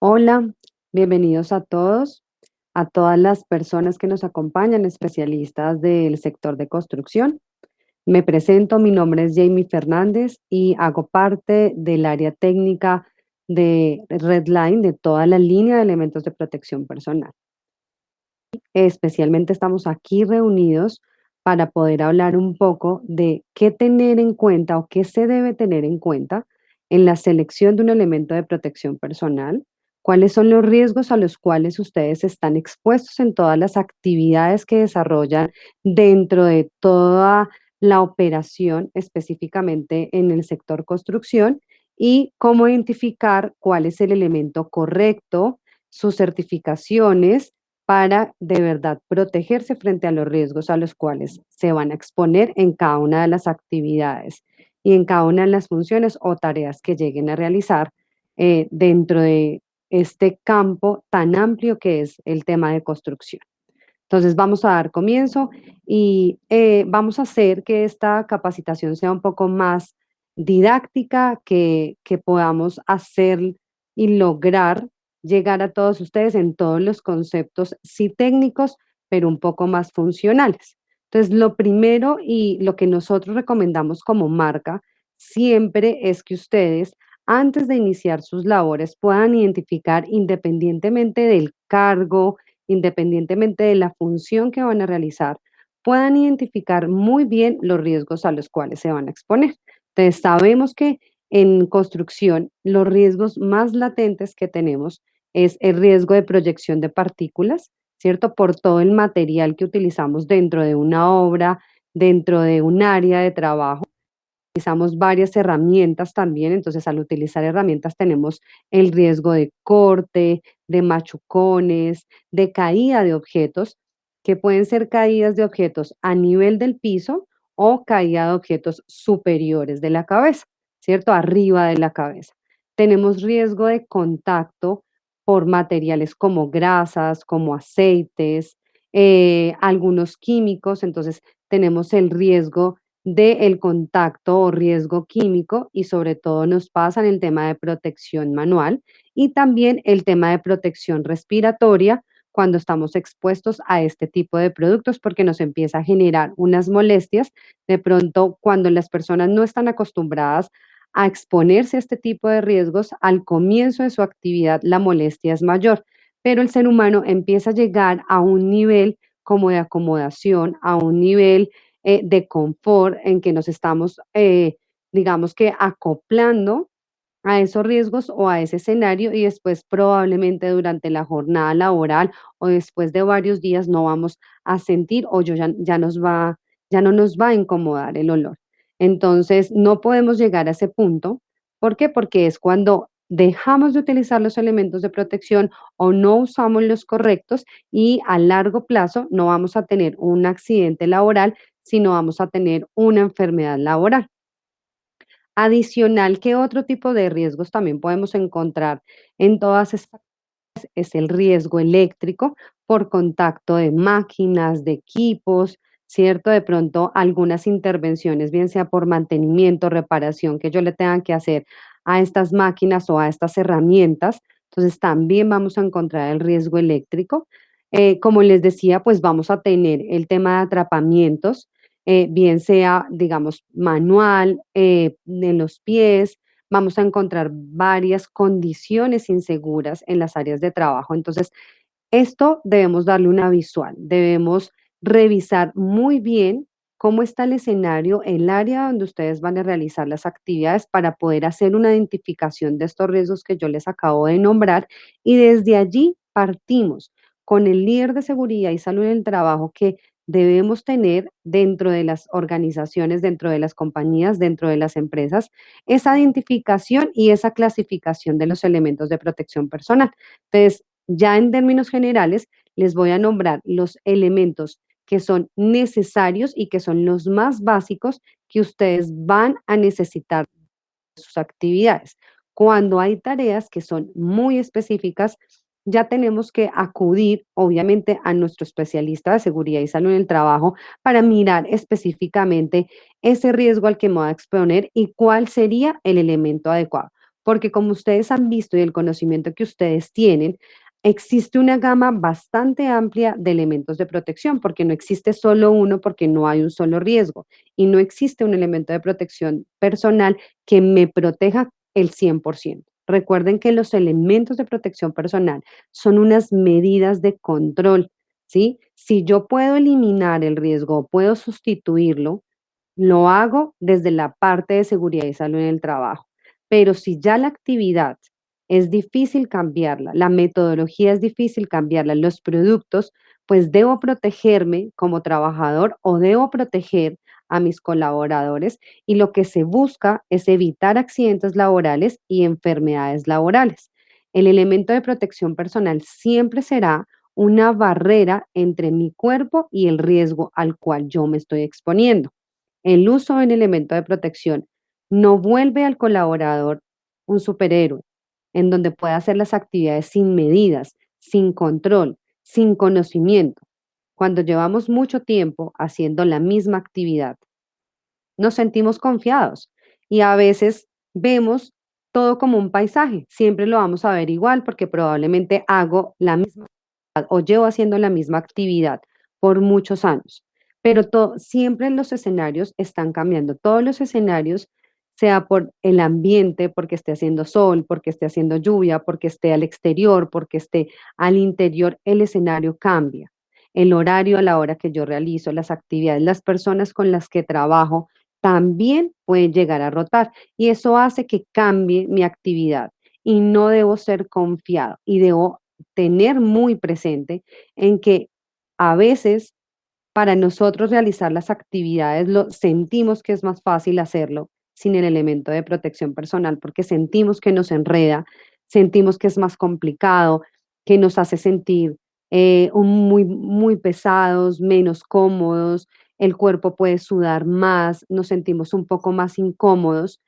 Hola, bienvenidos a todas las personas que nos acompañan, especialistas del sector de construcción. Me presento, mi nombre es Jamie Fernández y hago parte del área técnica de Redline, de toda la línea de elementos de protección personal. Especialmente estamos aquí reunidos para poder hablar un poco de qué tener en cuenta o qué se debe tener en cuenta en la selección de un elemento de protección personal, cuáles son los riesgos a los cuales ustedes están expuestos en todas las actividades que desarrollan dentro de toda la operación, específicamente en el sector construcción, y cómo identificar cuál es el elemento correcto, sus certificaciones para de verdad protegerse frente a los riesgos a los cuales se van a exponer en cada una de las actividades y en cada una de las funciones o tareas que lleguen a realizar dentro de este campo tan amplio que es el tema de construcción. Entonces vamos a dar comienzo y vamos a hacer que esta capacitación sea un poco más didáctica, que podamos hacer y lograr llegar a todos ustedes en todos los conceptos, sí técnicos, pero un poco más funcionales. Entonces, lo primero y lo que nosotros recomendamos como marca siempre es que ustedes, antes de iniciar sus labores, puedan identificar independientemente del cargo, independientemente de la función que van a realizar, puedan identificar muy bien los riesgos a los cuales se van a exponer. Entonces, sabemos que en construcción los riesgos más latentes que tenemos es el riesgo de proyección de partículas, ¿cierto? Por todo el material que utilizamos dentro de una obra, dentro de un área de trabajo. Utilizamos varias herramientas también, entonces al utilizar herramientas tenemos el riesgo de corte, de machucones, de caída de objetos, que pueden ser caídas de objetos a nivel del piso o caída de objetos superiores de la cabeza, ¿cierto? Arriba de la cabeza. Tenemos riesgo de contacto por materiales como grasas, como aceites, algunos químicos, entonces tenemos el riesgo del contacto o riesgo químico y sobre todo nos pasa en el tema de protección manual y también el tema de protección respiratoria cuando estamos expuestos a este tipo de productos porque nos empieza a generar unas molestias de pronto cuando las personas no están acostumbradas a exponerse a este tipo de riesgos al comienzo de su actividad la molestia es mayor, pero el ser humano empieza a llegar a un nivel como de acomodación, a un nivel de confort en que nos estamos, digamos que, acoplando a esos riesgos o a ese escenario y después probablemente durante la jornada laboral o después de varios días no vamos a sentir o ya no nos va a incomodar el olor. Entonces, no podemos llegar a ese punto. ¿Por qué? Porque es cuando dejamos de utilizar los elementos de protección o no usamos los correctos y a largo plazo no vamos a tener un accidente laboral, sino vamos a tener una enfermedad laboral. Adicional, ¿qué otro tipo de riesgos también podemos encontrar en todas estas? Es el riesgo eléctrico por contacto de máquinas, de equipos, ¿cierto? De pronto algunas intervenciones, bien sea por mantenimiento, reparación que yo le tenga que hacer a estas máquinas o a estas herramientas. Entonces también vamos a encontrar el riesgo eléctrico. Como les decía, pues vamos a tener el tema de atrapamientos, bien sea, digamos, manual, en los pies, vamos a encontrar varias condiciones inseguras en las áreas de trabajo. Entonces, esto debemos darle una visual, debemos revisar muy bien cómo está el escenario, el área donde ustedes van a realizar las actividades para poder hacer una identificación de estos riesgos que yo les acabo de nombrar y desde allí partimos con el líder de seguridad y salud en el trabajo que debemos tener dentro de las organizaciones, dentro de las compañías, dentro de las empresas, esa identificación y esa clasificación de los elementos de protección personal. Entonces, ya en términos generales, les voy a nombrar los elementos que son necesarios y que son los más básicos que ustedes van a necesitar en sus actividades. Cuando hay tareas que son muy específicas, ya tenemos que acudir, obviamente, a nuestro especialista de seguridad y salud en el trabajo para mirar específicamente ese riesgo al que me voy a exponer y cuál sería el elemento adecuado. porque como ustedes han visto y el conocimiento que ustedes tienen, existe una gama bastante amplia de elementos de protección, porque no existe solo uno, porque no hay un solo riesgo y no existe un elemento de protección personal que me proteja el 100%. Recuerden que los elementos de protección personal son unas medidas de control, ¿sí? Si yo puedo eliminar el riesgo o puedo sustituirlo, lo hago desde la parte de seguridad y salud en el trabajo. Pero si ya la actividad es difícil cambiarla, la metodología es difícil cambiarla, los productos, pues debo protegerme como trabajador o debo proteger a mis colaboradores y lo que se busca es evitar accidentes laborales y enfermedades laborales. El elemento de protección personal siempre será una barrera entre mi cuerpo y el riesgo al cual yo me estoy exponiendo. El uso de un elemento de protección no vuelve al colaborador un superhéroe, en donde pueda hacer las actividades sin medidas, sin control, sin conocimiento. Cuando llevamos mucho tiempo haciendo la misma actividad, nos sentimos confiados y a veces vemos todo como un paisaje. Siempre lo vamos a ver igual porque probablemente hago la misma o llevo haciendo la misma actividad por muchos años, pero siempre los escenarios están cambiando. Todos los escenarios, sea por el ambiente, porque esté haciendo sol, porque esté haciendo lluvia, porque esté al exterior, porque esté al interior, el escenario cambia. El horario a la hora que yo realizo las actividades, las personas con las que trabajo también pueden llegar a rotar y eso hace que cambie mi actividad y no debo ser confiado y debo tener muy presente en que a veces para nosotros realizar las actividades lo sentimos que es más fácil hacerlo sin el elemento de protección personal porque sentimos que nos enreda, sentimos que es más complicado, que nos hace sentir muy pesados, menos cómodos, el cuerpo puede sudar más, nos sentimos un poco más incómodos,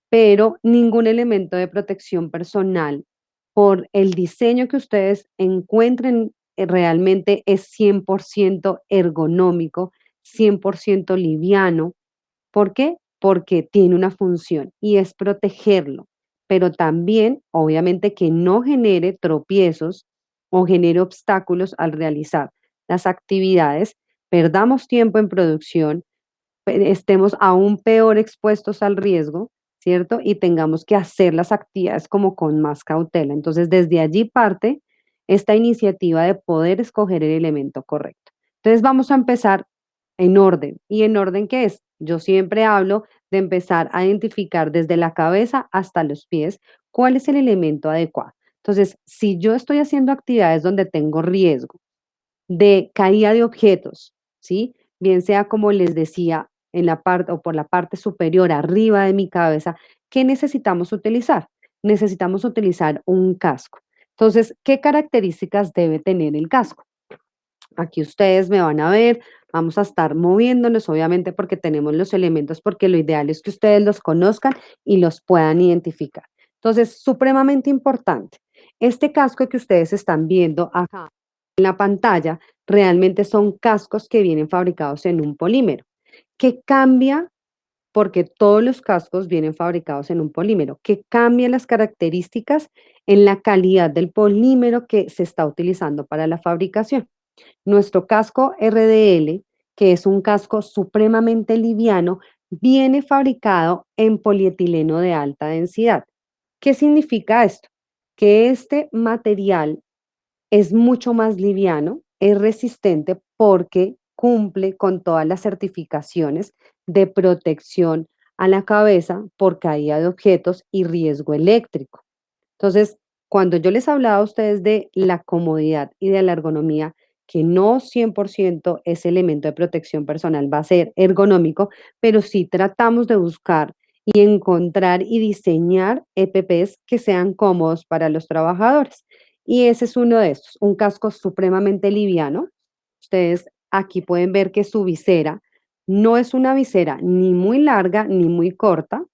pero ningún elemento de protección personal por el diseño que ustedes encuentren realmente es 100% ergonómico, 100% liviano. ¿Por qué? Porque tiene una función y es protegerlo, pero también, obviamente, que no genere tropiezos o genere obstáculos al realizar las actividades, perdamos tiempo en producción, estemos aún peor expuestos al riesgo, ¿cierto? Y tengamos que hacer las actividades como con más cautela. Entonces, desde allí parte esta iniciativa de poder escoger el elemento correcto. Entonces, vamos a empezar en orden. ¿Y en orden qué es? Yo siempre hablo de empezar a identificar desde la cabeza hasta los pies cuál es el elemento adecuado. Entonces, si yo estoy haciendo actividades donde tengo riesgo, de caída de objetos, ¿sí? Bien sea como les decía, en la parte o por la parte superior, arriba de mi cabeza, ¿qué necesitamos utilizar? Necesitamos utilizar un casco. Entonces, ¿qué características debe tener el casco? Aquí ustedes me van a ver, vamos a estar moviéndonos, obviamente porque tenemos los elementos, porque lo ideal es que ustedes los conozcan y los puedan identificar. Entonces, supremamente importante. Este casco que ustedes están viendo acá en la pantalla realmente son cascos que vienen fabricados en un polímero. ¿Qué cambia? Porque todos los cascos vienen fabricados en un polímero. ¿Qué cambia las características en la calidad del polímero que se está utilizando para la fabricación? Nuestro casco RDL, que es un casco supremamente liviano, viene fabricado en polietileno de alta densidad. ¿Qué significa esto? Que este material es mucho más liviano, es resistente porque cumple con todas las certificaciones de protección a la cabeza por caída de objetos y riesgo eléctrico. Entonces, cuando yo les hablaba a ustedes de la comodidad y de la ergonomía, que no 100% ese elemento de protección personal va a ser ergonómico, pero sí tratamos de buscar y encontrar y diseñar EPPs que sean cómodos para los trabajadores. Y ese es uno de estos, un casco supremamente liviano. Ustedes aquí pueden ver que su visera no es una visera ni muy larga ni muy corta.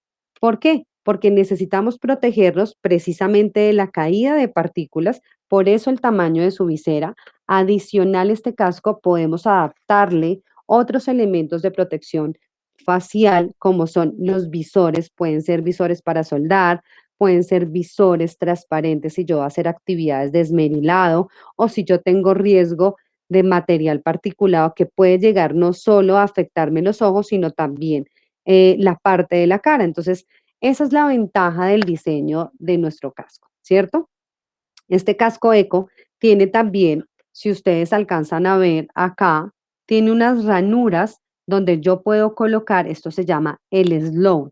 ¿Por qué? Porque necesitamos protegerlos precisamente de la caída de partículas, por eso el tamaño de su visera. Adicional a este casco podemos adaptarle otros elementos de protección facial, como son los visores, pueden ser visores para soldar, pueden ser visores transparentes si yo voy a hacer actividades de esmerilado o si yo tengo riesgo de material particulado que puede llegar no solo a afectarme los ojos, sino también la parte de la cara. Entonces, esa es la ventaja del diseño de nuestro casco, ¿cierto? Este casco eco tiene también, si ustedes alcanzan a ver acá, tiene unas ranuras donde yo puedo colocar, esto se llama el slow.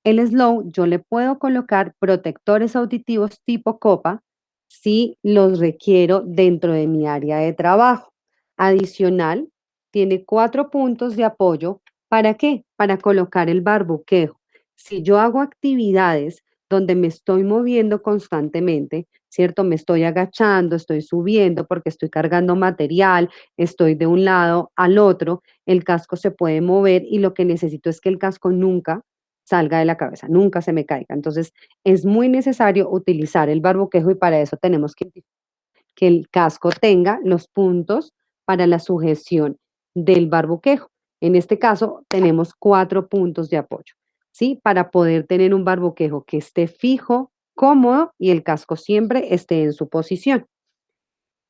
El slow, yo le puedo colocar protectores auditivos tipo copa si los requiero dentro de mi área de trabajo. Adicional, tiene 4 puntos de apoyo. ¿Para qué? Para colocar el barboquejo. Si yo hago actividades donde me estoy moviendo constantemente, ¿cierto? Me estoy agachando, estoy subiendo porque estoy cargando material, estoy de un lado al otro, el casco se puede mover y lo que necesito es que el casco nunca salga de la cabeza, nunca se me caiga. Entonces, es muy necesario utilizar el barboquejo y para eso tenemos que el casco tenga los puntos para la sujeción del barboquejo. En este caso, tenemos 4 puntos de apoyo, ¿sí? Para poder tener un barboquejo que esté fijo, cómodo y el casco siempre esté en su posición.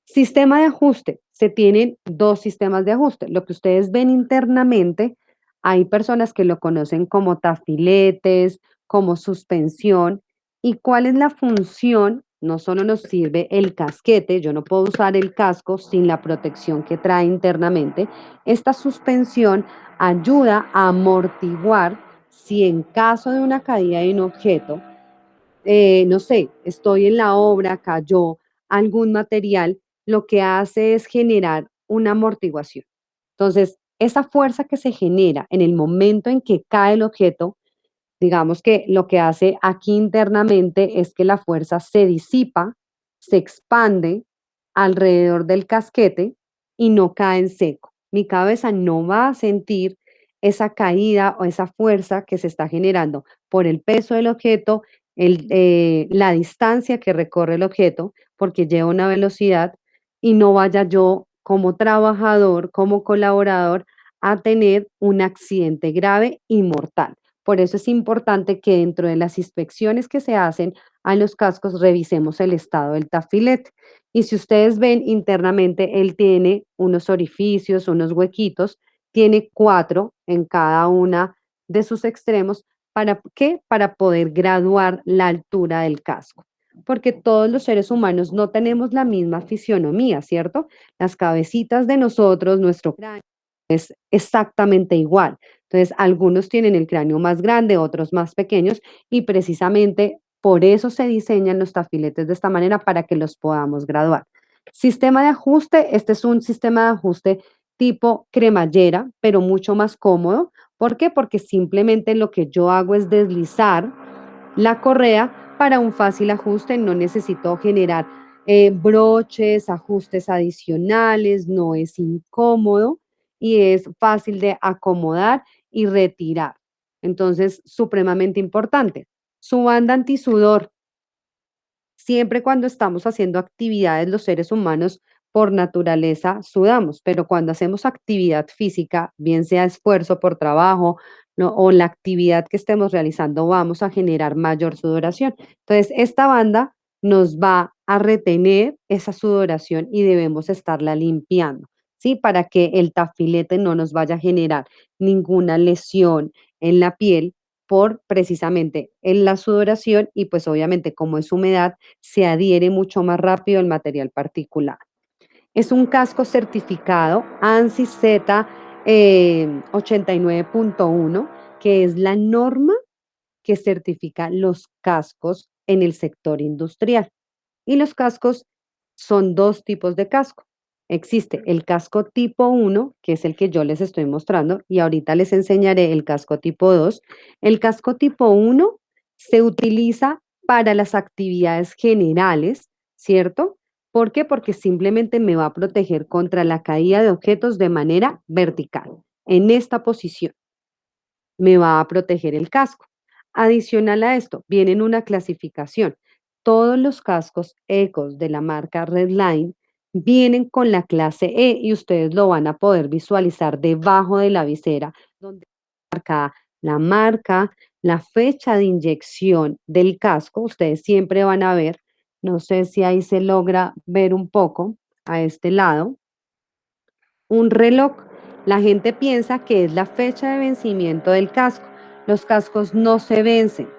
Sistema de ajuste. Se tienen 2 sistemas de ajuste. Lo que ustedes ven internamente, hay personas que lo conocen como tafiletes, como suspensión. ¿Y cuál es la función? No solo nos sirve el casquete, yo no puedo usar el casco sin la protección que trae internamente. Esta suspensión ayuda a amortiguar si en caso de una caída de un objeto, no sé, estoy en la obra, cayó algún material, lo que hace es generar una amortiguación. Entonces, esa fuerza que se genera en el momento en que cae el objeto, digamos que lo que hace aquí internamente es que la fuerza se disipa, se expande alrededor del casquete y no cae en seco. Mi cabeza no va a sentir esa caída o esa fuerza que se está generando por el peso del objeto, la distancia que recorre el objeto, porque lleva una velocidad y no vaya yo como trabajador, como colaborador, a tener un accidente grave y mortal. Por eso es importante que dentro de las inspecciones que se hacen a los cascos revisemos el estado del tafilete. Y si ustedes ven internamente, él tiene unos orificios, unos huequitos, tiene 4 en cada una de sus extremos. ¿Para qué? Para poder graduar la altura del casco. Porque todos los seres humanos no tenemos la misma fisionomía, ¿cierto? Las cabecitas de nosotros, nuestro cráneo es exactamente igual. Entonces, algunos tienen el cráneo más grande, otros más pequeños, y precisamente por eso se diseñan los tafiletes de esta manera para que los podamos graduar. Sistema de ajuste, este es un sistema de ajuste tipo cremallera, pero mucho más cómodo. ¿Por qué? Porque simplemente lo que yo hago es deslizar la correa para un fácil ajuste, no necesito generar broches, ajustes adicionales, no es incómodo y es fácil de acomodar y retirar. Entonces, supremamente importante. Su banda antisudor. Siempre cuando estamos haciendo actividades, los seres humanos por naturaleza sudamos, pero cuando hacemos actividad física, bien sea esfuerzo por trabajo, ¿no? O la actividad que estemos realizando, vamos a generar mayor sudoración. Entonces, esta banda nos va a retener esa sudoración y debemos estarla limpiando, ¿sí? Para que el tafilete no nos vaya a generar ninguna lesión en la piel por precisamente en la sudoración y pues obviamente como es humedad se adhiere mucho más rápido el material particular. Es un casco certificado ANSI Z 89.1, que es la norma que certifica los cascos en el sector industrial. Y los cascos son 2 tipos de casco. Existe el casco tipo 1, que es el que yo les estoy mostrando, y ahorita les enseñaré el casco tipo 2. El casco tipo 1 se utiliza para las actividades generales, ¿cierto? ¿Por qué? Porque simplemente me va a proteger contra la caída de objetos de manera vertical. En esta posición me va a proteger el casco. Adicional a esto, viene en una clasificación. Todos los cascos Ecos de la marca Redline vienen con la clase E y ustedes lo van a poder visualizar debajo de la visera, donde marca la marca, la fecha de inyección del casco. Ustedes siempre van a ver, no sé si ahí se logra ver un poco a este lado, un reloj. La gente piensa que es la fecha de vencimiento del casco. Los cascos no se vencen.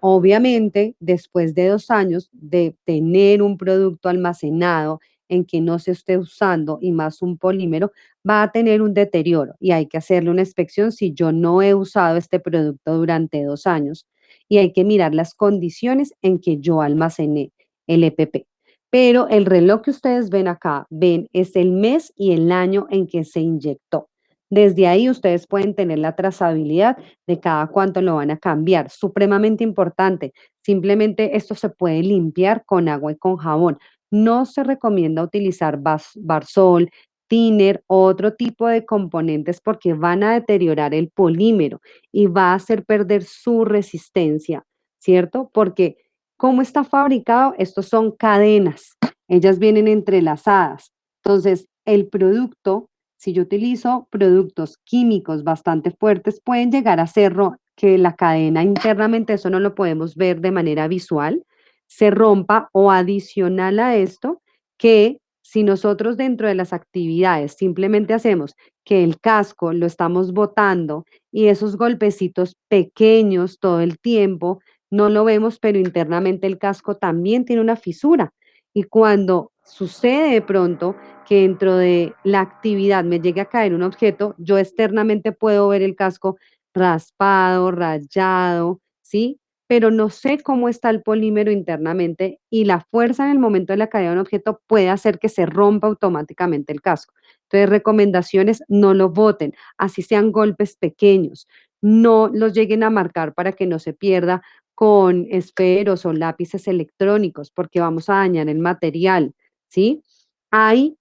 Obviamente, después de 2 años de tener un producto almacenado en que no se esté usando y más un polímero, va a tener un deterioro y hay que hacerle una inspección si yo no he usado este producto durante 2 años y hay que mirar las condiciones en que yo almacené el EPP. Pero el reloj que ustedes ven acá, ven, es el mes y el año en que se inyectó. Desde ahí ustedes pueden tener la trazabilidad de cada cuánto lo van a cambiar. Supremamente importante. Simplemente esto se puede limpiar con agua y con jabón. No se recomienda utilizar barsol, thinner o otro tipo de componentes porque van a deteriorar el polímero y va a hacer perder su resistencia, ¿cierto? Porque ¿cómo está fabricado? Estos son cadenas. Ellas vienen entrelazadas. Entonces, el producto, si yo utilizo productos químicos bastante fuertes, pueden llegar a ser que la cadena internamente, eso no lo podemos ver de manera visual, se rompa o adicional a esto, que si nosotros dentro de las actividades simplemente hacemos que el casco lo estamos botando y esos golpecitos pequeños todo el tiempo, no lo vemos, pero internamente el casco también tiene una fisura. Y cuando sucede de pronto que dentro de la actividad me llegue a caer un objeto, yo externamente puedo ver el casco raspado, rayado, ¿sí? Pero no sé cómo está el polímero internamente y la fuerza en el momento de la caída de un objeto puede hacer que se rompa automáticamente el casco. Entonces, recomendaciones, no lo boten, así sean golpes pequeños, no los lleguen a marcar para que no se pierda con esferos o lápices electrónicos, porque vamos a dañar el material, ¿sí? Hay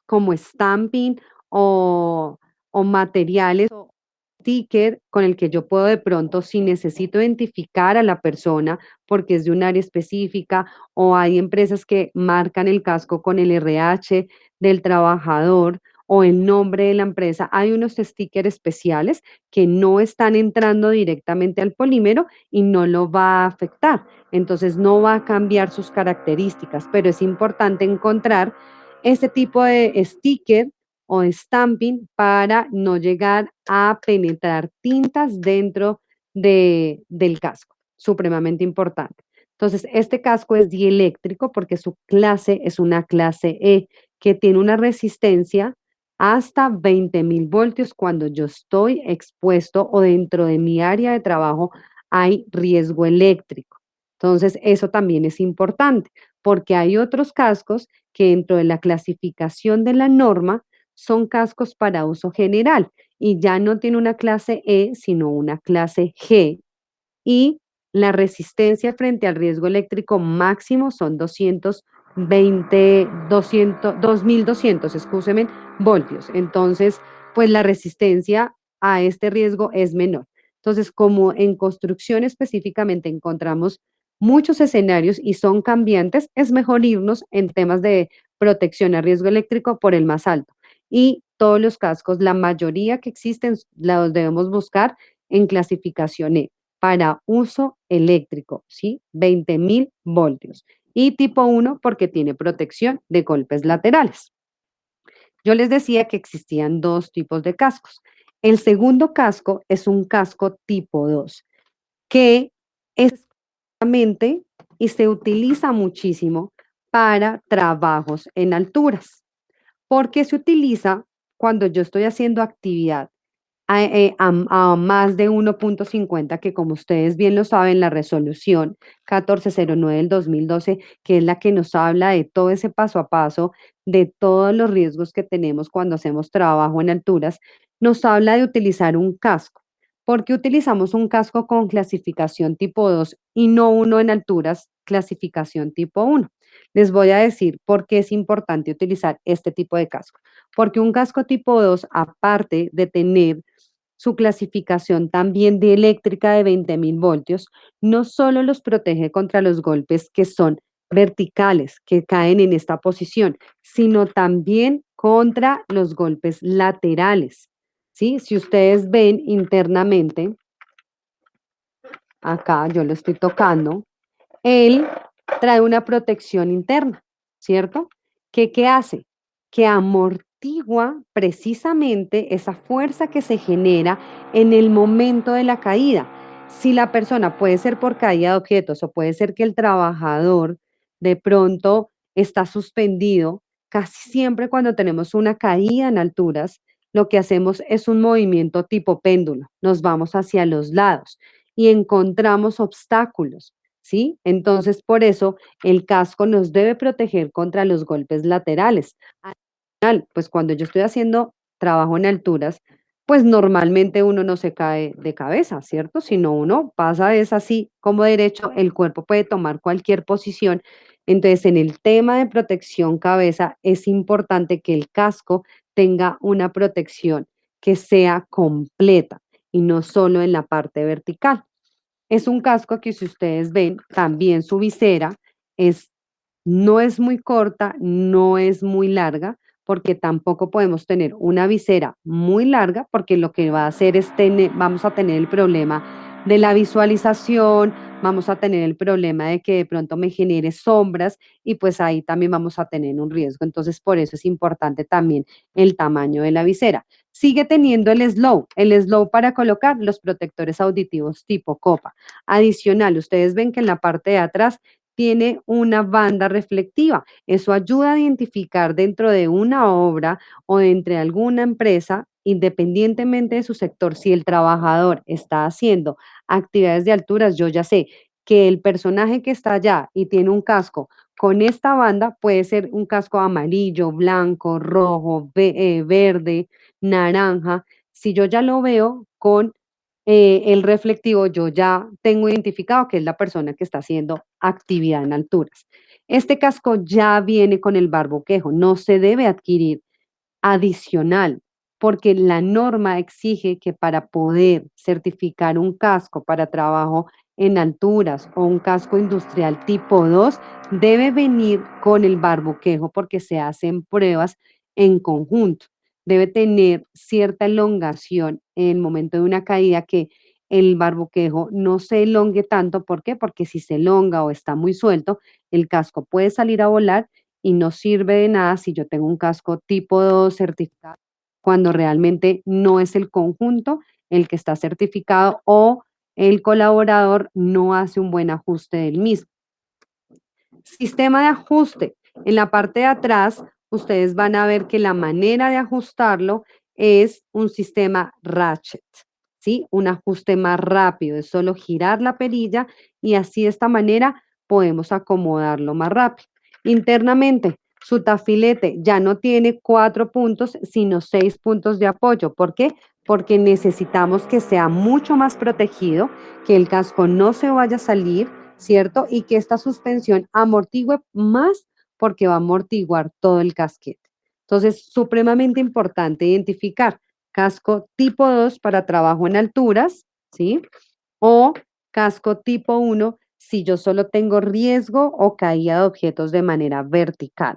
como stamping o, o materiales o sticker con el que yo puedo de pronto, si necesito identificar a la persona porque es de un área específica o hay empresas que marcan el casco con el RH del trabajador o el nombre de la empresa, hay unos stickers especiales que no están entrando directamente al polímero y no lo va a afectar. Entonces no va a cambiar sus características, pero es importante encontrar este tipo de sticker o stamping para no llegar a penetrar tintas dentro del casco. Supremamente importante. Entonces, este casco es dieléctrico porque su clase es una clase E que tiene una resistencia hasta 20.000 voltios cuando yo estoy expuesto o dentro de mi área de trabajo hay riesgo eléctrico. Entonces, eso también es importante porque hay otros cascos que dentro de la clasificación de la norma son cascos para uso general y ya no tiene una clase E, sino una clase G y la resistencia frente al riesgo eléctrico máximo son 2.200, excúseme, voltios. Entonces, pues la resistencia a este riesgo es menor. Entonces, como en construcción específicamente encontramos muchos escenarios y son cambiantes, es mejor irnos en temas de protección a riesgo eléctrico por el más alto. Y todos los cascos, la mayoría que existen, los debemos buscar en clasificación E para uso eléctrico, ¿sí? 20.000 voltios. Y tipo 1 porque tiene protección de golpes laterales. Yo les decía que existían dos tipos de cascos. El segundo casco es un casco tipo 2 que es y se utiliza muchísimo para trabajos en alturas. Porque se utiliza cuando yo estoy haciendo actividad a más de 1.50, que como ustedes bien lo saben, la resolución 1409 del 2012, que es la que nos habla de todo ese paso a paso, de todos los riesgos que tenemos cuando hacemos trabajo en alturas, nos habla de utilizar un casco. ¿Por qué utilizamos un casco con clasificación tipo 2 y no uno en alturas, clasificación tipo 1? Les voy a decir por qué es importante utilizar este tipo de casco. Porque un casco tipo 2, aparte de tener su clasificación también de eléctrica de 20.000 voltios, no solo los protege contra los golpes que son verticales, que caen en esta posición, sino también contra los golpes laterales, ¿sí? Si ustedes ven internamente, acá yo lo estoy tocando, él trae una protección interna, ¿cierto? ¿Qué hace? Que amortigua precisamente esa fuerza que se genera en el momento de la caída. Si la persona puede ser por caída de objetos o puede ser que el trabajador de pronto está suspendido, casi siempre cuando tenemos una caída en alturas, lo que hacemos es un movimiento tipo péndulo, nos vamos hacia los lados y encontramos obstáculos. ¿Sí? Entonces, por eso el casco nos debe proteger contra los golpes laterales. Pues cuando yo estoy haciendo trabajo en alturas, pues normalmente uno no se cae de cabeza, ¿cierto? Sino uno pasa es así como derecho, el cuerpo puede tomar cualquier posición. Entonces, en el tema de protección cabeza, es importante que el casco tenga una protección que sea completa y no solo en la parte vertical. Es un casco que si ustedes ven, también su visera es, no es muy corta, no es muy larga, porque tampoco podemos tener una visera muy larga, porque lo que va a hacer es tener, vamos a tener el problema de la visualización, vamos a tener el problema de que de pronto me genere sombras y pues ahí también vamos a tener un riesgo. Entonces, por eso es importante también el tamaño de la visera. Sigue teniendo el slow para colocar los protectores auditivos tipo copa. Adicional, ustedes ven que en la parte de atrás tiene una banda reflectiva. Eso ayuda a identificar dentro de una obra o entre alguna empresa, independientemente de su sector, si el trabajador está haciendo actividades de alturas, yo ya sé que el personaje que está allá y tiene un casco con esta banda puede ser un casco amarillo, blanco, rojo, verde, naranja. Si yo ya lo veo con el reflectivo, yo ya tengo identificado que es la persona que está haciendo actividad en alturas. Este casco ya viene con el barboquejo, no se debe adquirir adicional, porque la norma exige que para poder certificar un casco para trabajo en alturas o un casco industrial tipo 2 debe venir con el barboquejo porque se hacen pruebas en conjunto. Debe tener cierta elongación en el momento de una caída que el barboquejo no se elongue tanto. ¿Por qué? Porque si se elonga o está muy suelto, el casco puede salir a volar y no sirve de nada si yo tengo un casco tipo 2 certificado, cuando realmente no es el conjunto el que está certificado o el colaborador no hace un buen ajuste del mismo. Sistema de ajuste. En la parte de atrás, ustedes van a ver que la manera de ajustarlo es un sistema ratchet, ¿sí? Un ajuste más rápido, es solo girar la perilla y así de esta manera podemos acomodarlo más rápido. Internamente, su tafilete ya no tiene 4 puntos, sino 6 puntos de apoyo. ¿Por qué? Porque necesitamos que sea mucho más protegido, que el casco no se vaya a salir, ¿cierto? Y que esta suspensión amortigüe más porque va a amortiguar todo el casquete. Entonces, supremamente importante identificar casco tipo 2 para trabajo en alturas, ¿sí? O casco tipo 1 si yo solo tengo riesgo o caída de objetos de manera vertical.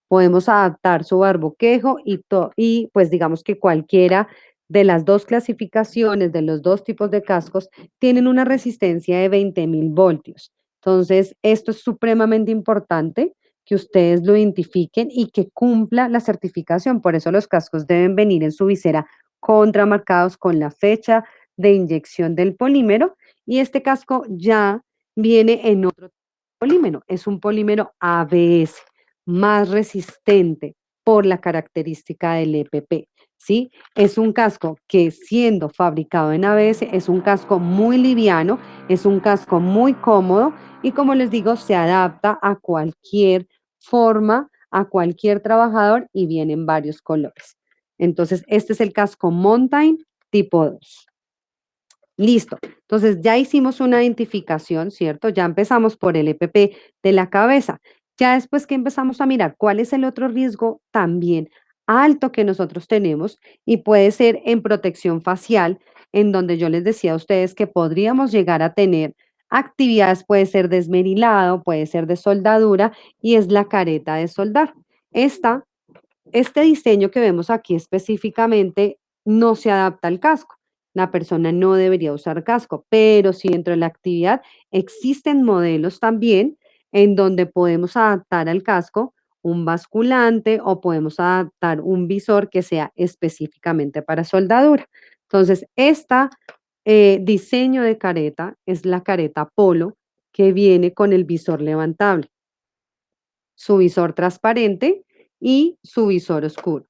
Podemos adaptar su barboquejo y pues digamos que cualquiera de las dos clasificaciones, de los dos tipos de cascos, tienen una resistencia de 20.000 voltios. Entonces, esto es supremamente importante que ustedes lo identifiquen y que cumpla la certificación. Por eso los cascos deben venir en su visera contramarcados con la fecha de inyección del polímero y este casco ya viene en otro polímero, es un polímero ABS, más resistente por la característica del EPP, ¿sí? Es un casco que siendo fabricado en ABS es un casco muy liviano, es un casco muy cómodo y como les digo, se adapta a cualquier forma, a cualquier trabajador y viene en varios colores. Entonces, este es el casco Mountain tipo 2. Listo. Entonces ya hicimos una identificación, ¿cierto? Ya empezamos por el EPP de la cabeza. Ya después que empezamos a mirar cuál es el otro riesgo también alto que nosotros tenemos y puede ser en protección facial, en donde yo les decía a ustedes que podríamos llegar a tener actividades, puede ser de esmerilado, puede ser de soldadura y es la careta de soldar. Esta, este diseño que vemos aquí específicamente no se adapta al casco. La persona no debería usar casco, pero si dentro de la actividad existen modelos también en donde podemos adaptar al casco un basculante o podemos adaptar un visor que sea específicamente para soldadura. Entonces, diseño de careta es la careta Polo que viene con el visor levantable, su visor transparente y su visor oscuro.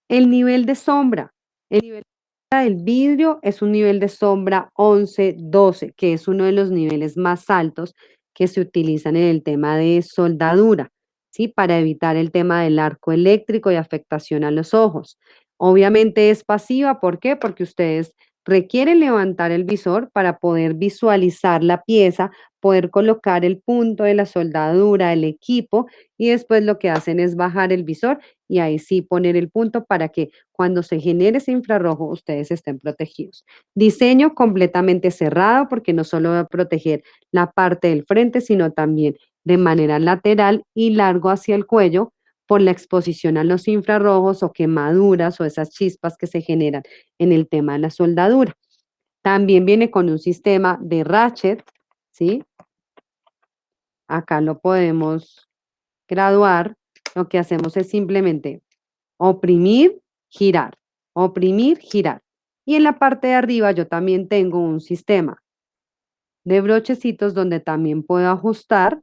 El nivel de sombra. El nivel del vidrio es un nivel de sombra 11-12, que es uno de los niveles más altos que se utilizan en el tema de soldadura, ¿sí? Para evitar el tema del arco eléctrico y afectación a los ojos. Obviamente es pasiva, ¿por qué? Porque ustedes requieren levantar el visor para poder visualizar la pieza, poder colocar el punto de la soldadura, el equipo, y después lo que hacen es bajar el visor y ahí sí poner el punto para que cuando se genere ese infrarrojo ustedes estén protegidos. Diseño completamente cerrado porque no solo va a proteger la parte del frente, sino también de manera lateral y largo hacia el cuello por la exposición a los infrarrojos o quemaduras o esas chispas que se generan en el tema de la soldadura. También viene con un sistema de ratchet, ¿sí? Acá lo podemos graduar. Lo que hacemos es simplemente oprimir, girar, oprimir, girar. Y en la parte de arriba yo también tengo un sistema de brochecitos donde también puedo ajustar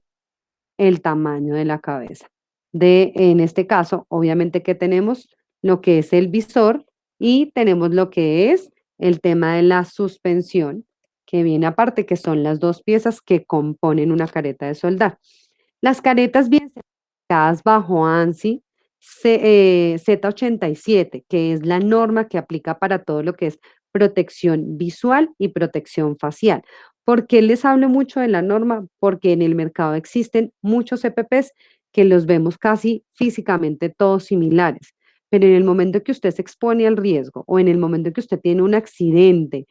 el tamaño de la cabeza. En este caso, obviamente que tenemos lo que es el visor y tenemos lo que es el tema de la suspensión, que viene aparte, que son las dos piezas que componen una careta de soldar. Las caretas bien certificadas bajo ANSI Z87, que es la norma que aplica para todo lo que es protección visual y protección facial. ¿Por qué les hablo mucho de la norma? Porque en el mercado existen muchos EPPs que los vemos casi físicamente todos similares, pero en el momento que usted se expone al riesgo o en el momento que usted tiene un accidente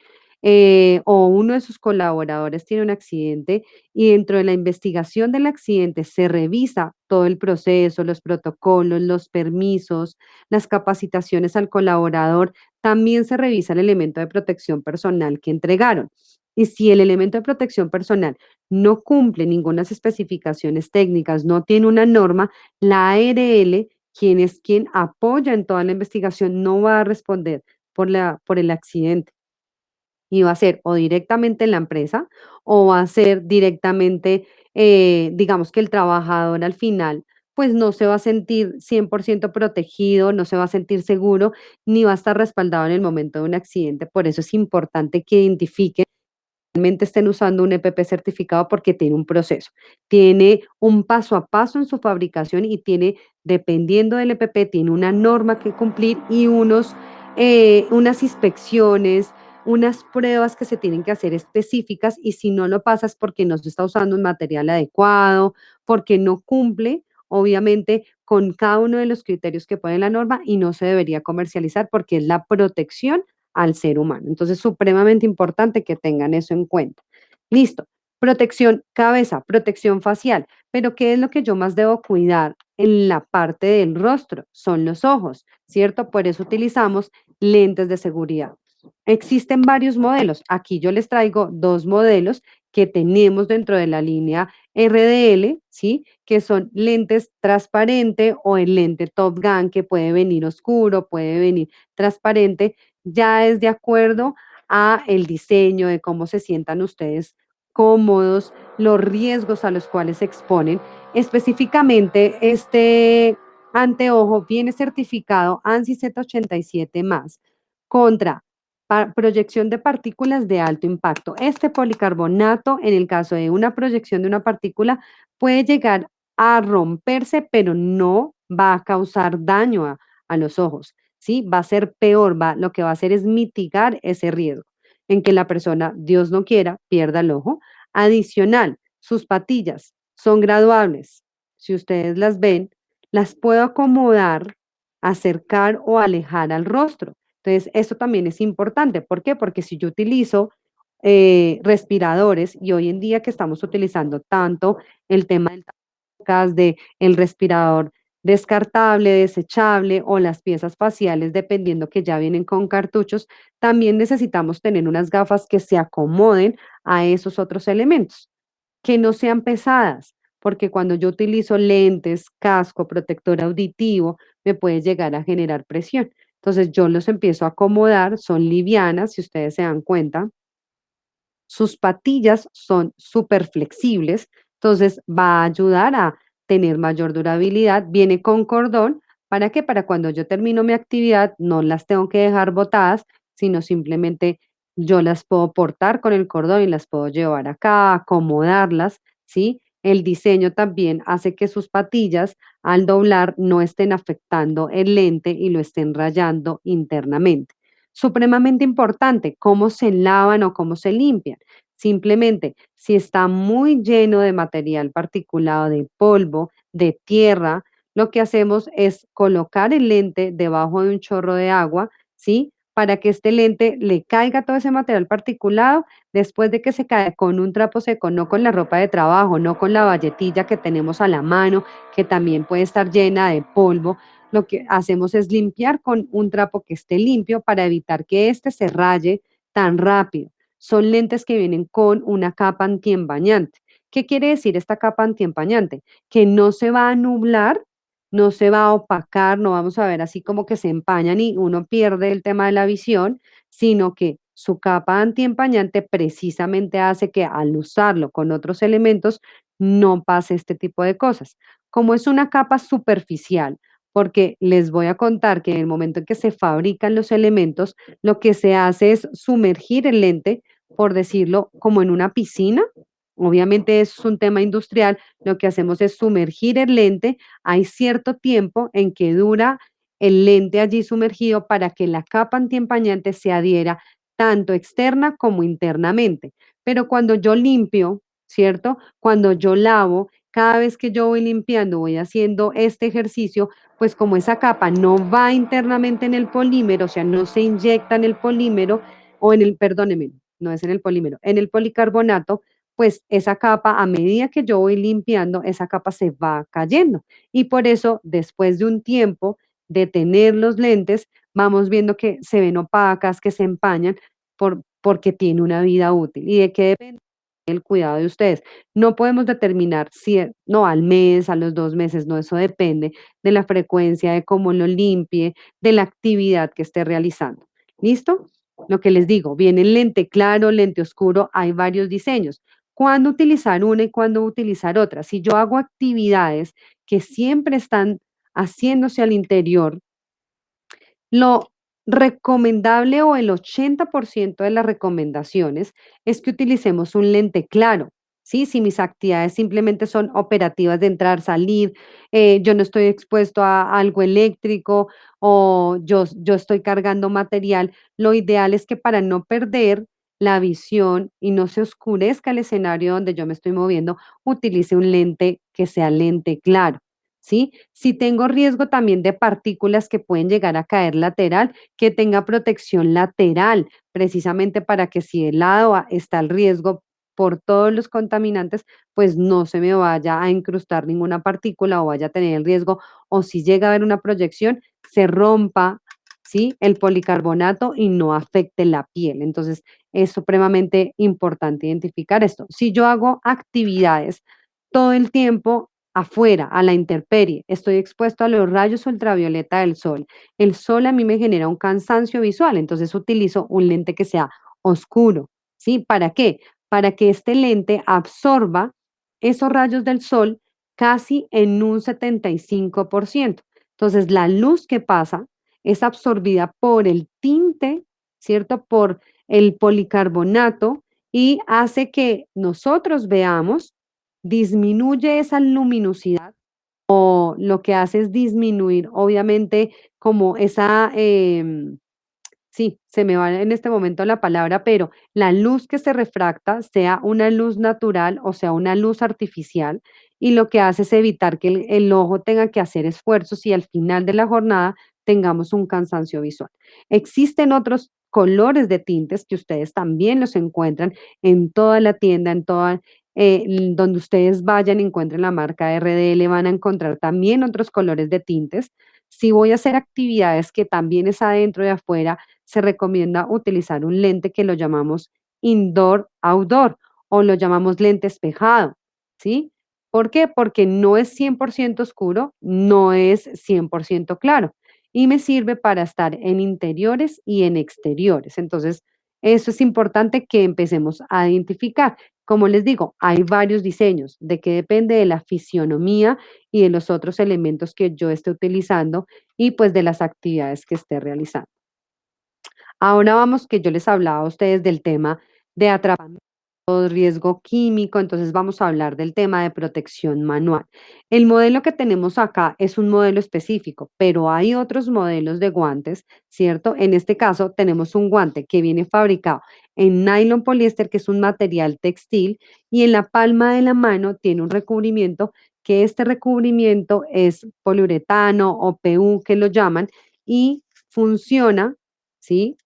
o uno de sus colaboradores tiene un accidente y dentro de la investigación del accidente se revisa todo el proceso, los protocolos, los permisos, las capacitaciones al colaborador, también se revisa el elemento de protección personal que entregaron. Y si el elemento de protección personal no cumple ninguna especificaciones técnicas, no tiene una norma, la ARL, quien es quien apoya en toda la investigación, no va a responder por el accidente. Y va a ser o directamente en la empresa o va a ser directamente, digamos que el trabajador al final, pues no se va a sentir 100% protegido, no se va a sentir seguro, ni va a estar respaldado en el momento de un accidente. Por eso es importante que identifiquen realmente estén usando un EPP certificado porque tiene un proceso, tiene un paso a paso en su fabricación y tiene, dependiendo del EPP, tiene una norma que cumplir y unas inspecciones, unas pruebas que se tienen que hacer específicas y si no lo pasas porque no se está usando un material adecuado, porque no cumple, obviamente, con cada uno de los criterios que pone la norma y no se debería comercializar porque es la protección al ser humano. Entonces, supremamente importante que tengan eso en cuenta. Listo. Protección cabeza, protección facial. Pero ¿qué es lo que yo más debo cuidar en la parte del rostro? Son los ojos, ¿cierto? Por eso utilizamos lentes de seguridad. Existen varios modelos. Aquí yo les traigo dos modelos que tenemos dentro de la línea RDL, ¿sí? Que son lentes transparente o el lente Top Gun que puede venir oscuro, puede venir transparente, ya es de acuerdo a el diseño, de cómo se sientan ustedes cómodos, los riesgos a los cuales se exponen. Específicamente, este anteojo viene certificado ANSI Z87 más contra proyección de partículas de alto impacto. Este policarbonato, en el caso de una proyección de una partícula, puede llegar a romperse, pero no va a causar daño a los ojos. ¿Sí? Va a ser peor, lo que va a hacer es mitigar ese riesgo en que la persona, Dios no quiera, pierda el ojo. Adicional, sus patillas son graduables. Si ustedes las ven, las puedo acomodar, acercar o alejar al rostro. Entonces, esto también es importante. ¿Por qué? Porque si yo utilizo respiradores y hoy en día que estamos utilizando tanto el tema del tapabocas, de el respirador descartable, desechable o las piezas faciales, dependiendo que ya vienen con cartuchos, también necesitamos tener unas gafas que se acomoden a esos otros elementos, que no sean pesadas, porque cuando yo utilizo lentes, casco, protector auditivo, me puede llegar a generar presión. Entonces yo los empiezo a acomodar, son livianas, si ustedes se dan cuenta, sus patillas son súper flexibles, entonces va a ayudar a tener mayor durabilidad. Viene con cordón, ¿para qué? Para cuando yo termino mi actividad, no las tengo que dejar botadas, sino simplemente yo las puedo portar con el cordón y las puedo llevar acá, acomodarlas, ¿sí? El diseño también hace que sus patillas al doblar no estén afectando el lente y lo estén rayando internamente. Supremamente importante, cómo se lavan o cómo se limpian. Simplemente, si está muy lleno de material particulado, de polvo, de tierra, lo que hacemos es colocar el lente debajo de un chorro de agua, ¿sí? Para que este lente le caiga todo ese material particulado después de que se cae con un trapo seco, no con la ropa de trabajo, no con la valletilla que tenemos a la mano, que también puede estar llena de polvo. Lo que hacemos es limpiar con un trapo que esté limpio para evitar que éste se raye tan rápido. Son lentes que vienen con una capa antiempañante. ¿Qué quiere decir esta capa antiempañante? Que no se va a nublar, no se va a opacar, no vamos a ver así como que se empañan y uno pierde el tema de la visión, sino que su capa antiempañante precisamente hace que al usarlo con otros elementos no pase este tipo de cosas. Como es una capa superficial, porque les voy a contar que en el momento en que se fabrican los elementos, lo que se hace es sumergir el lente, por decirlo, como en una piscina. Obviamente eso es un tema industrial. Lo que hacemos es sumergir el lente. Hay cierto tiempo en que dura el lente allí sumergido para que la capa antiempañante se adhiera tanto externa como internamente. Pero cuando yo limpio, ¿cierto? Cuando yo lavo, cada vez que yo voy limpiando, voy haciendo este ejercicio, pues como esa capa no va internamente en el polímero, o sea, no se inyecta en el polímero o en el, perdóneme, no es en el polímero, en el policarbonato, pues esa capa, a medida que yo voy limpiando, esa capa se va cayendo. Y por eso, después de un tiempo de tener los lentes, vamos viendo que se ven opacas, que se empañan, porque tiene una vida útil. ¿Y de qué depende? El cuidado de ustedes. No podemos determinar si, no, al mes, a los 2 meses, no, eso depende de la frecuencia, de cómo lo limpie, de la actividad que esté realizando. ¿Listo? Lo que les digo, viene el lente claro, lente oscuro, hay varios diseños. ¿Cuándo utilizar una y cuándo utilizar otra? Si yo hago actividades que siempre están haciéndose al interior, lo recomendable o el 80% de las recomendaciones es que utilicemos un lente claro, ¿sí? Si mis actividades simplemente son operativas de entrar, salir, yo no estoy expuesto a algo eléctrico o yo estoy cargando material, lo ideal es que para no perder la visión y no se oscurezca el escenario donde yo me estoy moviendo, utilice un lente que sea lente claro. ¿Sí? Si tengo riesgo también de partículas que pueden llegar a caer lateral, que tenga protección lateral, precisamente para que si el lado está el riesgo por todos los contaminantes, pues no se me vaya a incrustar ninguna partícula o vaya a tener el riesgo, o si llega a haber una proyección, se rompa, ¿sí? El policarbonato y no afecte la piel. Entonces, es supremamente importante identificar esto. Si yo hago actividades todo el tiempo afuera, a la intemperie, estoy expuesto a los rayos ultravioleta del sol. El sol a mí me genera un cansancio visual, entonces utilizo un lente que sea oscuro, ¿sí? ¿Para qué? Para que este lente absorba esos rayos del sol casi en un 75%. Entonces, la luz que pasa es absorbida por el tinte, ¿cierto? Por el policarbonato y hace que nosotros veamos, disminuye esa luminosidad o lo que hace es disminuir, obviamente, como esa, sí, se me va en este momento la palabra, pero la luz que se refracta, sea una luz natural o sea una luz artificial, y lo que hace es evitar que el ojo tenga que hacer esfuerzos y al final de la jornada tengamos un cansancio visual. Existen otros colores de tintes que ustedes también los encuentran en toda la tienda, donde ustedes vayan y encuentren la marca RDL, van a encontrar también otros colores de tintes. Si voy a hacer actividades que también es adentro y afuera, se recomienda utilizar un lente que lo llamamos indoor outdoor o lo llamamos lente espejado, ¿sí? ¿Por qué? Porque no es 100% oscuro, no es 100% claro y me sirve para estar en interiores y en exteriores. Entonces, eso es importante que empecemos a identificar. Como les digo, hay varios diseños, de que depende de la fisionomía y de los otros elementos que yo esté utilizando y pues de las actividades que esté realizando. Ahora vamos, que yo les hablaba a ustedes del tema de atrapamiento, riesgo químico, entonces vamos a hablar del tema de protección manual. El modelo que tenemos acá es un modelo específico, pero hay otros modelos de guantes, ¿cierto? En este caso tenemos un guante que viene fabricado en nylon poliéster, que es un material textil, y en la palma de la mano tiene un recubrimiento, que este recubrimiento es poliuretano o PU que lo llaman, y funciona, ¿sí?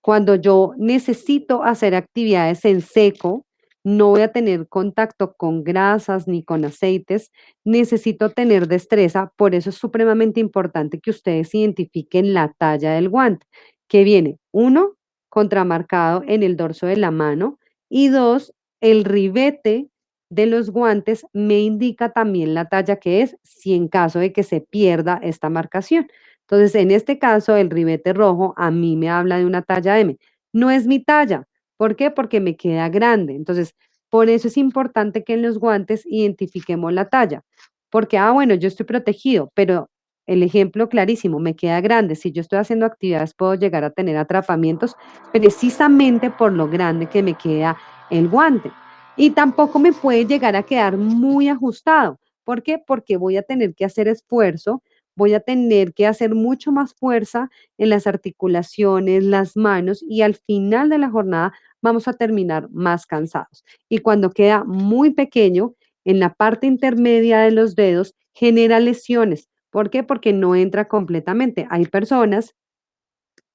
Cuando yo necesito hacer actividades en seco, no voy a tener contacto con grasas ni con aceites, necesito tener destreza, por eso es supremamente importante que ustedes identifiquen la talla del guante, que viene, uno, contramarcado en el dorso de la mano y dos, el ribete de los guantes me indica también la talla que es, si en caso de que se pierda esta marcación. Entonces, en este caso, el ribete rojo a mí me habla de una talla M. No es mi talla. ¿Por qué? Porque me queda grande. Entonces, por eso es importante que en los guantes identifiquemos la talla. Porque, bueno, yo estoy protegido, pero el ejemplo clarísimo, me queda grande. Si yo estoy haciendo actividades, puedo llegar a tener atrapamientos precisamente por lo grande que me queda el guante. Y tampoco me puede llegar a quedar muy ajustado. ¿Por qué? Porque voy a tener que hacer esfuerzo, voy a tener que hacer mucho más fuerza en las articulaciones, las manos y al final de la jornada vamos a terminar más cansados. Y cuando queda muy pequeño, en la parte intermedia de los dedos, genera lesiones. ¿Por qué? Porque no entra completamente. Hay personas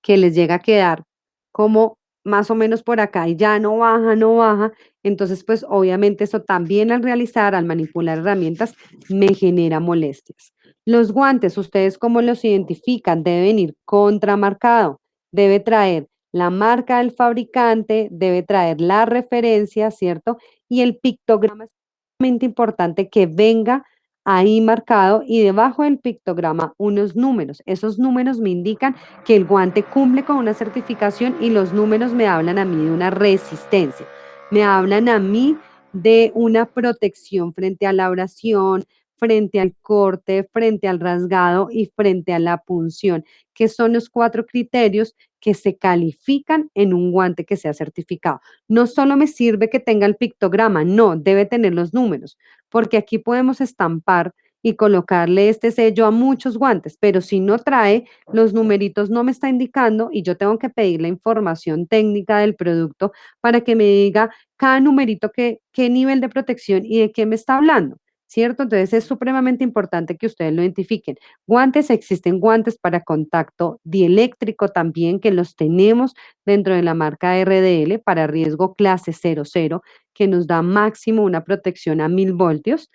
que les llega a quedar como más o menos por acá y ya no baja, no baja. Entonces, pues obviamente eso también al realizar, al manipular herramientas, me genera molestias. Los guantes, ¿ustedes cómo los identifican? Deben ir contramarcado, debe traer la marca del fabricante, debe traer la referencia, ¿cierto? Y el pictograma es sumamente importante que venga ahí marcado y debajo del pictograma unos números. Esos números me indican que el guante cumple con una certificación y los números me hablan a mí de una resistencia, me hablan a mí de una protección frente a la abrasión, frente al corte, frente al rasgado y frente a la punción, que son los cuatro criterios que se califican en un guante que sea certificado. No solo me sirve que tenga el pictograma, no, debe tener los números, porque aquí podemos estampar y colocarle este sello a muchos guantes, pero si no trae los numeritos no me está indicando y yo tengo que pedir la información técnica del producto para que me diga cada numerito qué nivel de protección y de qué me está hablando, ¿cierto? Entonces es supremamente importante que ustedes lo identifiquen. Guantes, existen guantes para contacto dieléctrico también que los tenemos dentro de la marca RDL para riesgo clase 00 que nos da máximo una protección a 1000 voltios,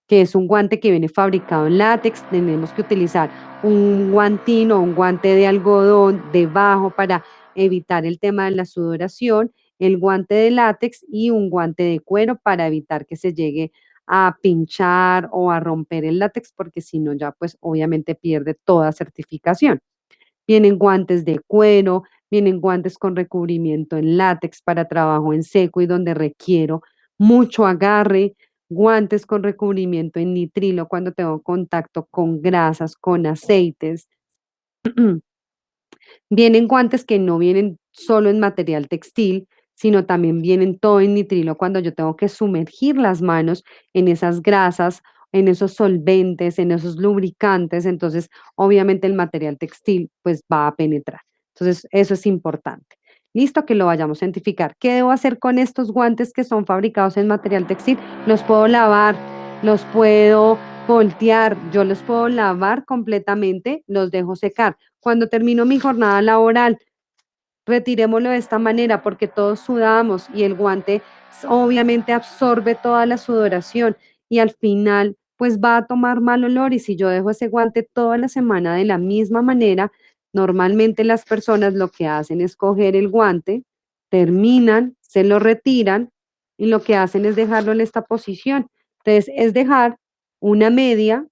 que es un guante que viene fabricado en látex. Tenemos que utilizar un guantín o un guante de algodón debajo para evitar el tema de la sudoración, el guante de látex y un guante de cuero para evitar que se llegue a pinchar o a romper el látex, porque si no ya pues obviamente pierde toda certificación. Vienen guantes de cuero, vienen guantes con recubrimiento en látex para trabajo en seco y donde requiero mucho agarre, guantes con recubrimiento en nitrilo cuando tengo contacto con grasas, con aceites. Vienen guantes que no vienen solo en material textil, sino también vienen todo en nitrilo cuando yo tengo que sumergir las manos en esas grasas, en esos solventes, en esos lubricantes. Entonces, obviamente el material textil pues va a penetrar. Entonces, eso es importante. Listo, que lo vayamos a identificar. ¿Qué debo hacer con estos guantes que son fabricados en material textil? Los puedo lavar, los puedo voltear, yo los puedo lavar completamente, los dejo secar. Cuando termino mi jornada laboral, retirémoslo de esta manera porque todos sudamos y el guante obviamente absorbe toda la sudoración y al final pues va a tomar mal olor y si yo dejo ese guante toda la semana de la misma manera, normalmente las personas lo que hacen es coger el guante, terminan, se lo retiran y lo que hacen es dejarlo en esta posición. Entonces es dejar una media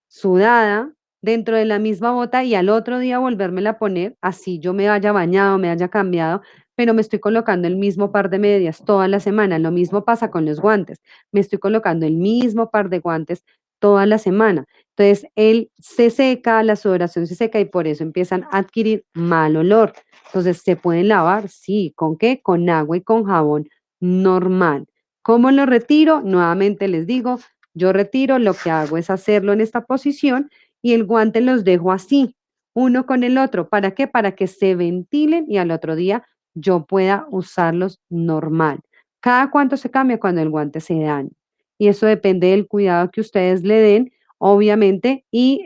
sudada dentro de la misma bota y al otro día volvérmela a poner, así yo me haya bañado, me haya cambiado, pero me estoy colocando el mismo par de medias toda la semana. Lo mismo pasa con los guantes. Me estoy colocando el mismo par de guantes toda la semana. Entonces, él se seca, la sudoración se seca y por eso empiezan a adquirir mal olor. Entonces, ¿se pueden lavar? Sí. ¿Con qué? Con agua y con jabón normal. ¿Cómo lo retiro? Nuevamente les digo, yo retiro, lo que hago es hacerlo en esta posición y el guante los dejo así, uno con el otro. ¿Para qué? Para que se ventilen y al otro día yo pueda usarlos normal. ¿Cada cuánto se cambia? Cuando el guante se daña. Y eso depende del cuidado que ustedes le den, obviamente, y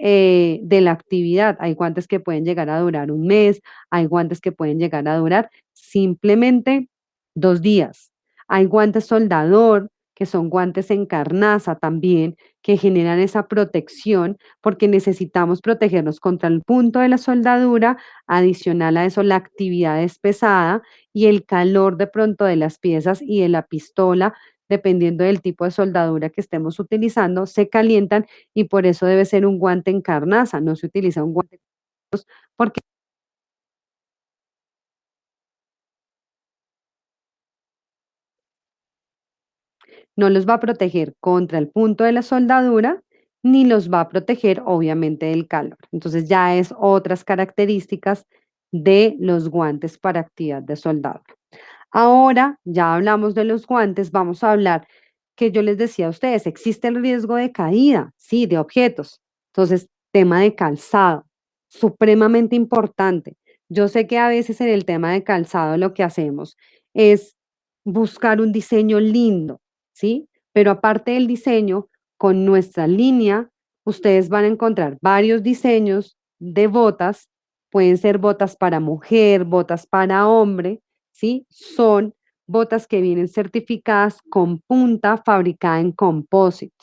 de la actividad. Hay guantes que pueden llegar a durar un mes, hay guantes que pueden llegar a durar simplemente 2 días. Hay guantes soldador, que son guantes en carnaza también, que generan esa protección, porque necesitamos protegernos contra el punto de la soldadura, adicional a eso la actividad es pesada y el calor de pronto de las piezas y de la pistola, dependiendo del tipo de soldadura que estemos utilizando, se calientan y por eso debe ser un guante en carnaza, no se utiliza un guante porque no los va a proteger contra el punto de la soldadura, ni los va a proteger obviamente del calor. Entonces ya es otras características de los guantes para actividad de soldado. Ahora ya hablamos de los guantes, vamos a hablar que yo les decía a ustedes, existe el riesgo de caída, sí, de objetos. Entonces, tema de calzado, supremamente importante. Yo sé que a veces en el tema de calzado lo que hacemos es buscar un diseño lindo, ¿sí? Pero aparte del diseño, con nuestra línea, ustedes van a encontrar varios diseños de botas, pueden ser botas para mujer, botas para hombre, ¿sí? Son botas que vienen certificadas con punta fabricada en composite.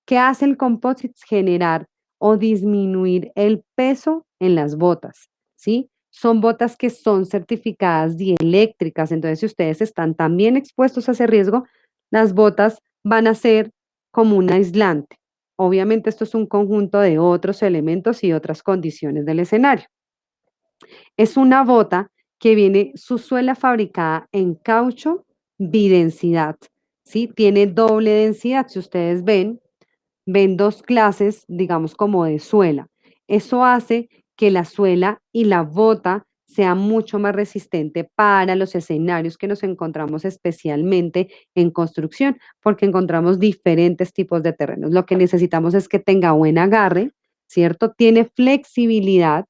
¿Qué hace el composite? Generar o disminuir el peso en las botas, ¿sí? Son botas que son certificadas dieléctricas, entonces si ustedes están también expuestos a ese riesgo, las botas van a ser como un aislante. Obviamente esto es un conjunto de otros elementos y otras condiciones del escenario. Es una bota que viene su suela fabricada en caucho bidensidad, ¿sí? Tiene doble densidad. Si ustedes ven dos clases, digamos, como de suela. Eso hace que la suela y la bota sea mucho más resistente para los escenarios que nos encontramos especialmente en construcción, porque encontramos diferentes tipos de terrenos. Lo que necesitamos es que tenga buen agarre, ¿cierto? Tiene flexibilidad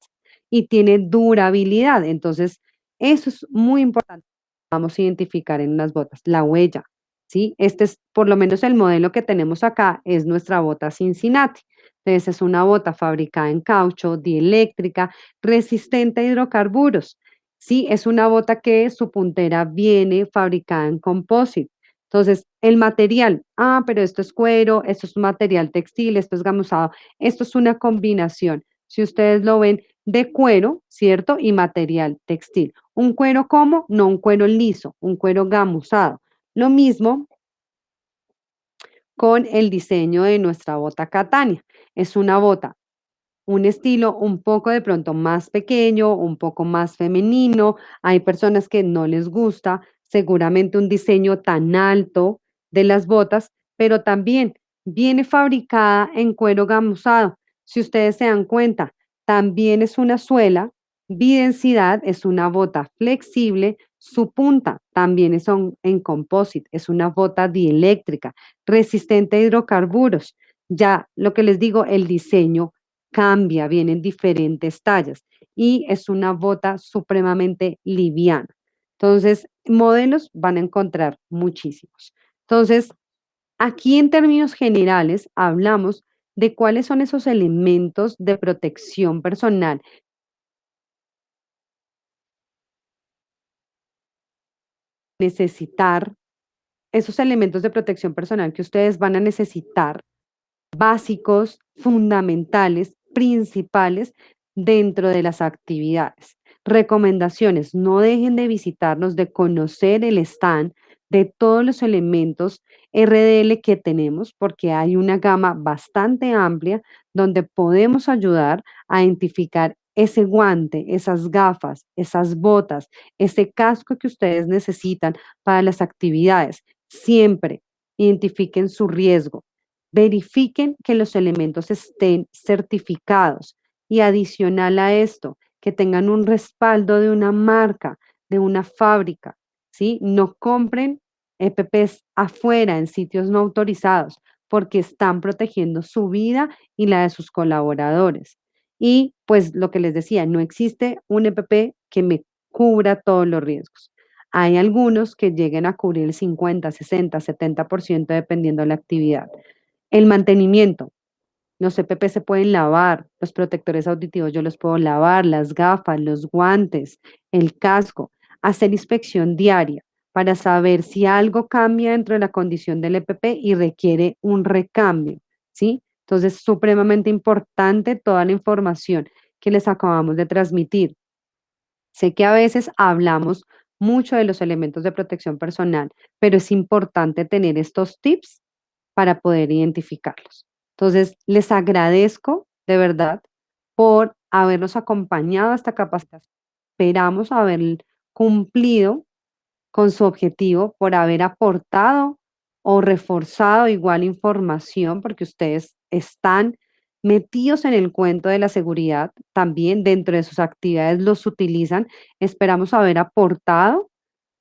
y tiene durabilidad. Entonces, eso es muy importante. Vamos a identificar en las botas, la huella, ¿sí? Este es, por lo menos el modelo que tenemos acá, es nuestra bota Cincinnati. Entonces, es una bota fabricada en caucho, dieléctrica, resistente a hidrocarburos, ¿sí? Es una bota que su puntera viene fabricada en composite. Entonces, el material, pero esto es cuero, esto es un material textil, esto es gamuzado, esto es una combinación. Si ustedes lo ven, de cuero, ¿cierto? Y material textil. ¿Un cuero cómo? No un cuero liso, un cuero gamuzado. Lo mismo con el diseño de nuestra bota Catania. Es una bota, un estilo un poco de pronto más pequeño, un poco más femenino. Hay personas que no les gusta seguramente un diseño tan alto de las botas, pero también viene fabricada en cuero gamuzado. Si ustedes se dan cuenta, también es una suela bidensidad, es una bota flexible, su punta también en composite, es una bota dieléctrica, resistente a hidrocarburos. Ya lo que les digo, el diseño cambia, vienen diferentes tallas y es una bota supremamente liviana. Entonces, modelos van a encontrar muchísimos. Entonces, aquí en términos generales hablamos de cuáles son esos elementos de protección personal necesitar esos elementos de protección personal que ustedes van a necesitar básicos, fundamentales, principales dentro de las actividades. Recomendaciones, no dejen de visitarnos, de conocer el stand de todos los elementos RDL que tenemos, porque hay una gama bastante amplia donde podemos ayudar a identificar ese guante, esas gafas, esas botas, ese casco que ustedes necesitan para las actividades. Siempre identifiquen su riesgo. Verifiquen que los elementos estén certificados y adicional a esto, que tengan un respaldo de una marca, de una fábrica, ¿sí? No compren EPPs afuera, en sitios no autorizados, porque están protegiendo su vida y la de sus colaboradores. Y pues lo que les decía, no existe un EPP que me cubra todos los riesgos. Hay algunos que lleguen a cubrir el 50, 60, 70% dependiendo de la actividad. El mantenimiento. Los EPP se pueden lavar, los protectores auditivos yo los puedo lavar, las gafas, los guantes, el casco, hacer inspección diaria para saber si algo cambia dentro de la condición del EPP y requiere un recambio, ¿sí? Entonces, es supremamente importante toda la información que les acabamos de transmitir. Sé que a veces hablamos mucho de los elementos de protección personal, pero es importante tener estos tips para poder identificarlos. Entonces, les agradezco de verdad por habernos acompañado a esta capacitación. Esperamos haber cumplido con su objetivo, por haber aportado o reforzado igual información, porque ustedes están metidos en el cuento de la seguridad, también dentro de sus actividades los utilizan. Esperamos haber aportado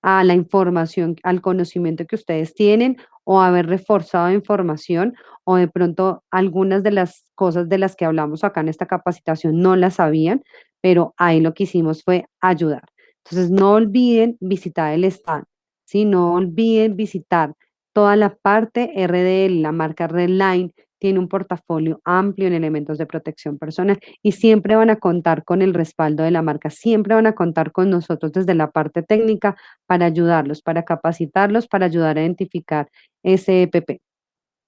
a la información, al conocimiento que ustedes tienen o haber reforzado información o de pronto algunas de las cosas de las que hablamos acá en esta capacitación no las sabían, pero ahí lo que hicimos fue ayudar. Entonces, no olviden visitar el stand, ¿sí? No olviden visitar toda la parte RDL, la marca Redline tiene un portafolio amplio en elementos de protección personal y siempre van a contar con el respaldo de la marca, siempre van a contar con nosotros desde la parte técnica para ayudarlos, para capacitarlos, para ayudar a identificar ese EPP.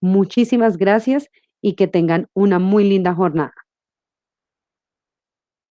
Muchísimas gracias y que tengan una muy linda jornada.